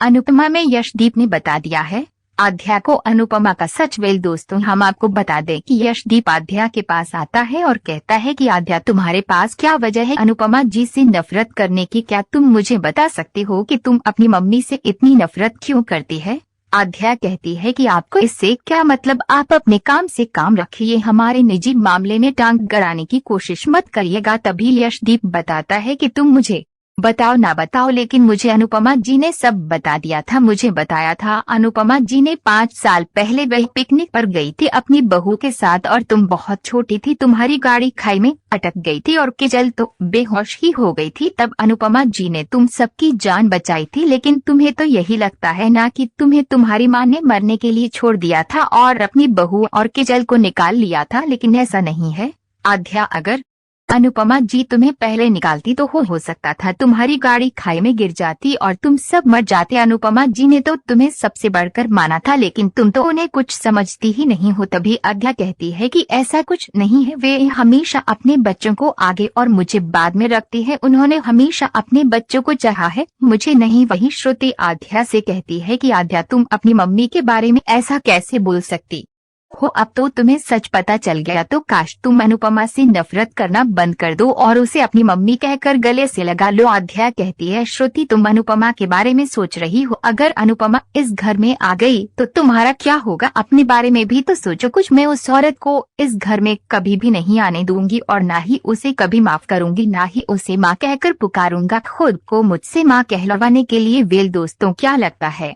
अनुपमा में यशदीप ने बता दिया है आध्या को अनुपमा का सच। वेल दोस्तों, हम आपको बता दें कि यशदीप आध्या के पास आता है और कहता है कि आध्या, तुम्हारे पास क्या वजह है अनुपमा जी से नफरत करने की? क्या तुम मुझे बता सकते हो कि तुम अपनी मम्मी से इतनी नफरत क्यों करती है? आध्या कहती है कि आपको इससे क्या मतलब, आप अपने काम से काम रखिए, हमारे निजी मामले में टांग गड़ाने की कोशिश मत करिएगा। तभी यशदीप बताता है कि तुम मुझे बताओ ना बताओ, लेकिन मुझे अनुपमा जी ने सब बता दिया था, मुझे बताया था। अनुपमा जी ने 5 साल पहले वही पिकनिक पर गई थी अपनी बहू के साथ और तुम बहुत छोटी थी, तुम्हारी गाड़ी खाई में अटक गई थी और किजल तो बेहोश ही हो गई थी। तब अनुपमा जी ने तुम सबकी जान बचाई थी, लेकिन तुम्हें तो यही लगता है ना कि तुम्हें तुम्हारी माँ ने मरने के लिए छोड़ दिया था और अपनी बहू और किजल को निकाल लिया था, लेकिन ऐसा नहीं है आध्या। अगर अनुपमा जी तुम्हें पहले निकालती तो हो सकता था तुम्हारी गाड़ी खाई में गिर जाती और तुम सब मर जाते। अनुपमा जी ने तो तुम्हें सबसे बढ़कर माना था, लेकिन तुम तो उन्हें कुछ समझती ही नहीं हो। तभी आध्या कहती है कि ऐसा कुछ नहीं है, वे हमेशा अपने बच्चों को आगे और मुझे बाद में रखती है, उन्होंने हमेशा अपने बच्चों को चाहा है, मुझे नहीं। वही श्रुति आध्या से कहती है कि आध्या, तुम अपनी मम्मी के बारे में ऐसा कैसे बोल सकती हो? अब तो तुम्हें सच पता चल गया, तो काश तुम अनुपमा से नफरत करना बंद कर दो और उसे अपनी मम्मी कहकर गले से लगा लो। आध्या कहती है, श्रुति तुम अनुपमा के बारे में सोच रही हो, अगर अनुपमा इस घर में आ गई तो तुम्हारा क्या होगा? अपने बारे में भी तो सोचो कुछ। मैं उस औरत को इस घर में कभी भी नहीं आने दूंगी और ना ही उसे कभी माफ करूंगी, ना ही उसे माँ कहकर पुकारूंगा, खुद को मुझसे माँ कहलवाने के लिए। वेल दोस्तों, क्या लगता है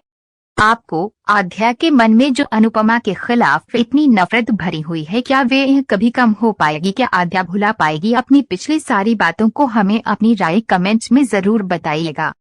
आपको आध्या के मन में जो अनुपमा के खिलाफ इतनी नफरत भरी हुई है, क्या वे कभी कम हो पाएगी? क्या आध्या भुला पाएगी अपनी पिछली सारी बातों को? हमें अपनी राय कमेंट्स में जरूर बताइएगा।